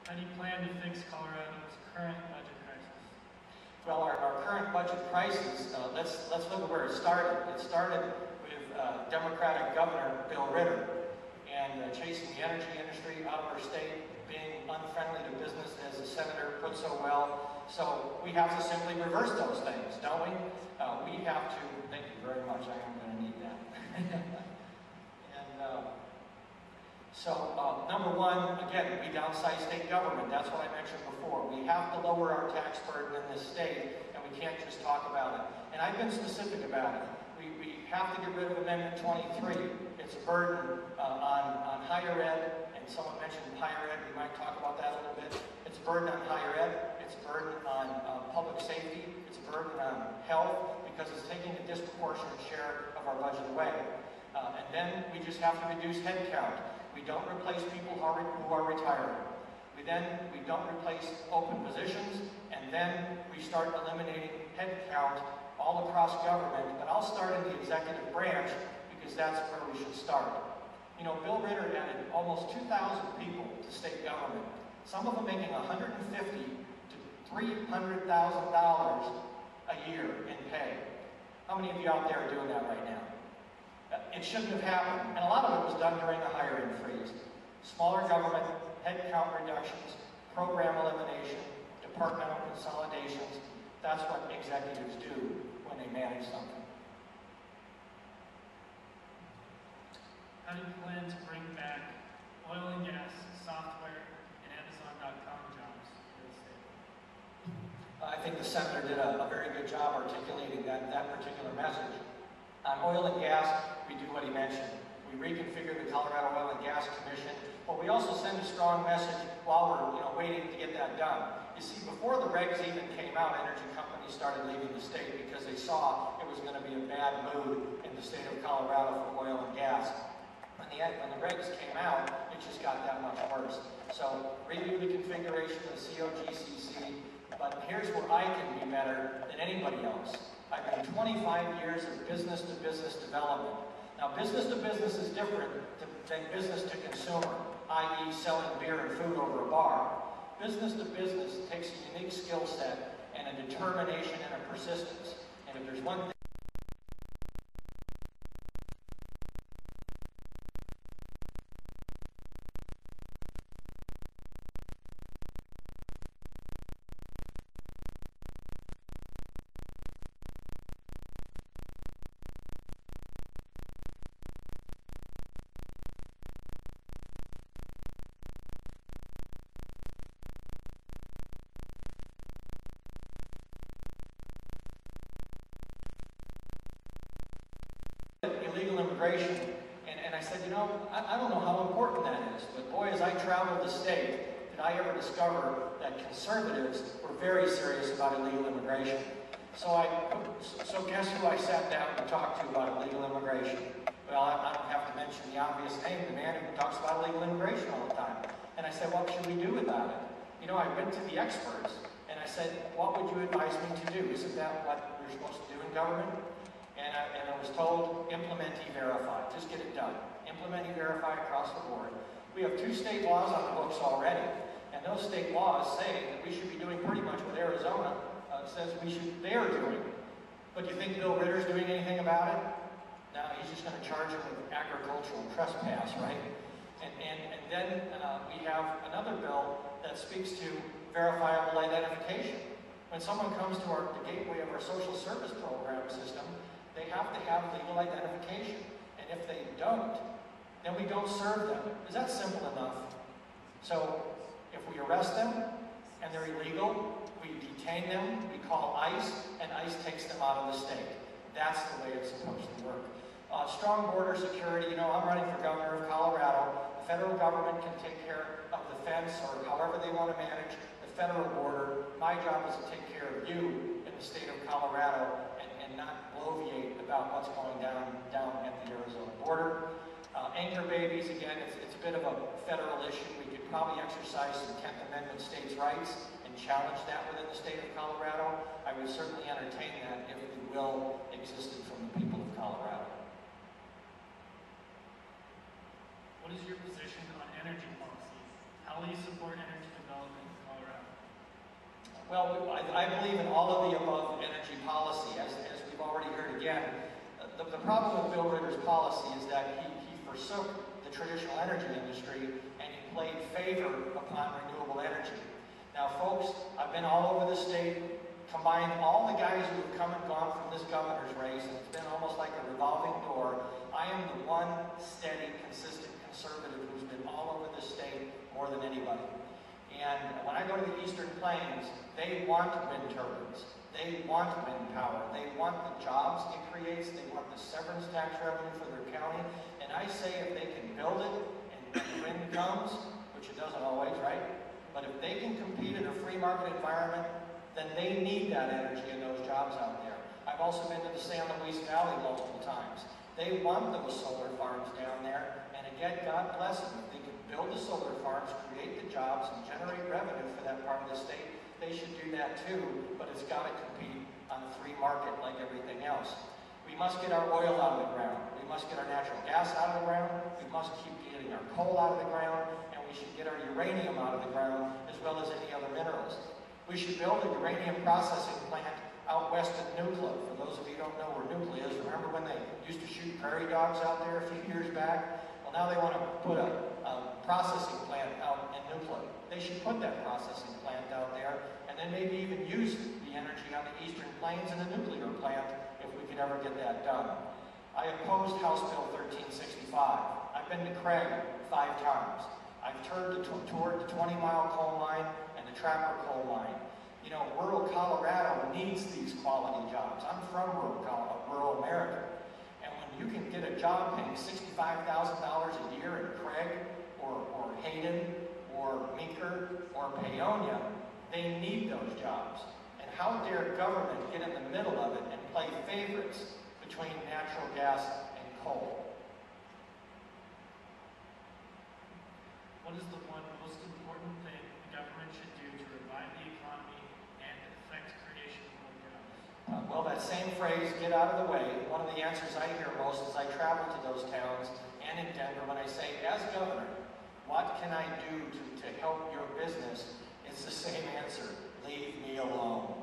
How do you plan to fix Colorado's current budget crisis? Well, our current budget crisis, let's look at where it started. It started with Democratic Governor Bill Ritter and chasing the energy industry out of our state, being unfriendly to business, as the senator put so well. So we have to simply reverse those things, don't we? We have to, thank you very much, I am going to need that. Number one, again, we downsize state government. That's what I mentioned before. We have to lower our tax burden in this state, and we can't just talk about it. And I've been specific about it. We have to get rid of Amendment 23. It's a burden on higher ed, and someone mentioned higher ed. We might talk about that a little bit. It's a burden on higher ed. It's a burden on public safety. It's a burden on health, because it's taking a disproportionate share of our budget away. And then we just have to reduce head count. We don't replace people who are retiring. We don't replace open positions, and then we start eliminating head count all across government. But I'll start in the executive branch, because that's where we should start. You know, Bill Ritter added almost 2,000 people to state government, some of them making $150,000 to $300,000 a year in pay. How many of you out there are doing that right now? It shouldn't have happened, and a lot of it was done during the hiring freeze. Smaller government, head count reductions, program elimination, departmental consolidations. That's what executives do when they manage something. How do you plan to bring back oil and gas, software, and Amazon.com jobs in the state? I think the senator did a very good job articulating that particular message. On oil and gas, we do what he mentioned. We reconfigure the Colorado Oil and Gas Commission, but we also send a strong message while we're waiting to get that done. You see, before the regs even came out, energy companies started leaving the state because they saw it was going to be a bad mood in the state of Colorado for oil and gas. When the regs came out, it just got that much worse. So review the configuration of the COGCC, but here's where I can be better than anybody else. I've been 25 years of business-to-business development. Now, business-to-business is different than business-to-consumer, i.e. selling beer and food over a bar. Business-to-business takes a unique skill set and a determination and a persistence. And if there's one thing illegal immigration, and I said, you know, I don't know how important that is, but boy, as I traveled the state, did I ever discover that conservatives were very serious about illegal immigration. So guess who I sat down to talk to about illegal immigration? Well, I don't have to mention the obvious name, the man who talks about illegal immigration all the time. And I said, what should we do about it? You know, I went to the experts, and I said, what would you advise me to do? Isn't that what we're supposed to do in government? And I was told, implement E-Verify. Just get it done. Implement E-Verify across the board. We have 2 state laws on the books already, and those state laws say that we should be doing pretty much what Arizona says they're doing. But do you think Bill Ritter's doing anything about it? No, he's just going to charge them with agricultural trespass, right? And then we have another bill that speaks to verifiable identification. When someone comes to the gateway of our social service program system, they have to have legal identification. And if they don't, then we don't serve them. Is that simple enough? So if we arrest them and they're illegal, we detain them, we call ICE, and ICE takes them out of the state. That's the way it's supposed to work. Strong border security, you know, I'm running for governor of Colorado. The federal government can take care of the fence or however they want to manage the federal border. My job is to take care of you in the state of Colorado and not bloviate about what's going down at the Arizona border. Anchor babies, again, it's a bit of a federal issue. We could probably exercise some 10th Amendment states' rights and challenge that within the state of Colorado. I would certainly entertain that if the will existed from the people of Colorado. What is your position on energy policy? How will you support energy development Well, I believe in all of the above energy policy, as we've already heard again. The problem with Bill Ritter's policy is that he forsook the traditional energy industry and he played favor upon renewable energy. Now, folks, I've been all over the state, combined all the guys who have come and gone from this governor's race, and it's been almost like a revolving door. I am the one steady, consistent conservative who's been all over the state more than anybody. And when I go to the Eastern Plains, they want wind turbines. They want wind power. They want the jobs it creates. They want the severance tax revenue for their county. And I say if they can build it and the wind comes, which it doesn't always, right? But if they can compete in a free market environment, then they need that energy and those jobs out there. I've also been to the San Luis Valley multiple times. They want those solar farms down there. And again, God bless them. If they can build the solar farms, create the jobs, and generate revenue for that part of the state, they should do that too, but it's got to compete on a free market like everything else. We must get our oil out of the ground. We must get our natural gas out of the ground. We must keep getting our coal out of the ground, and we should get our uranium out of the ground, as well as any other minerals. We should build a uranium processing plant out west of Nuclear. For those of you who don't know where Nuclear is, remember when they used to shoot prairie dogs out there a few years back? Well, now they want to put a processing plant out in Nuclear. They should put that processing plant out there, and then maybe even use the energy on the Eastern Plains in a nuclear plant if we could ever get that done. I opposed House Bill 1365. I've been to Craig 5 times. I've toured the 20-mile coal mine and the Trapper coal mine. You know, rural Colorado needs these quality jobs. I'm from rural America. And when you can get a job paying $65,000 a year in Craig or Hayden or Meeker or Paonia, they need those jobs. And how dare government get in the middle of it and play favorites between natural gas and coal? What is the one most important thing the government should do to revive the economy and affect creation of more jobs? Well, that same phrase, get out of the way, one of the answers I hear most as I travel to those towns and in Denver when I say, as governor, what can I do to help your business? It's the same answer. Leave me alone.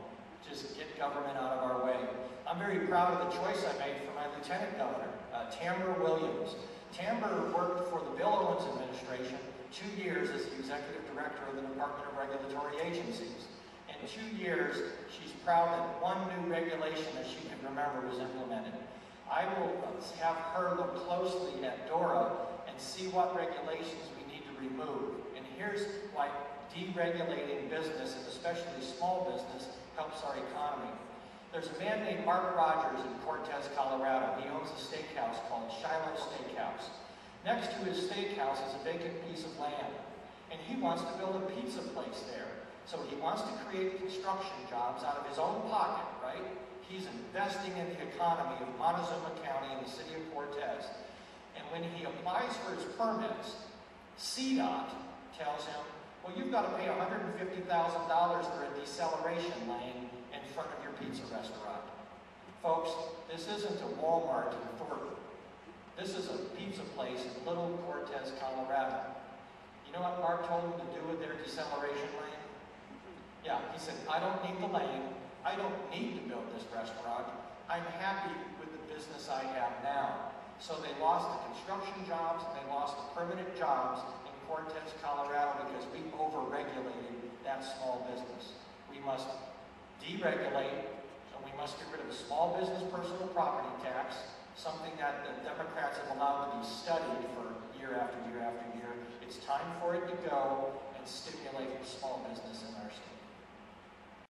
Just get government out of our way. I'm very proud of the choice I made for my lieutenant governor, Tamara Williams. Tamara worked for the Bill Owens administration 2 years as the executive director of the Department of Regulatory Agencies. In 2 years, she's proud that one new regulation that she can remember was implemented. I will have her look closely at DORA and see what regulations we need to remove. And here's why deregulating business, and especially small business, helps our economy. There's a man named Mark Rogers in Cortez, Colorado. He owns a steakhouse called Shiloh Steakhouse. Next to his steakhouse is a vacant piece of land, and he wants to build a pizza place there. So he wants to create construction jobs out of his own pocket, right? He's investing in the economy of Montezuma County and the city of Cortez. And when he applies for his permits, CDOT tells him, well, you've got to pay $150,000 for a deceleration lane in front of your pizza restaurant. Folks, this isn't a Walmart in Thornton. This is a pizza place in Little Cortez, Colorado. You know what Mark told him to do with their deceleration lane? Yeah, he said, I don't need the lane. I don't need to build this restaurant. I'm happy with the business I have now. So they lost the construction jobs and they lost the permanent jobs in Cortez, Colorado, because we over-regulated that small business. We must deregulate, and we must get rid of the small business personal property tax, something that the Democrats have allowed to be studied for year after year after year. It's time for it to go and stimulate small business in our state.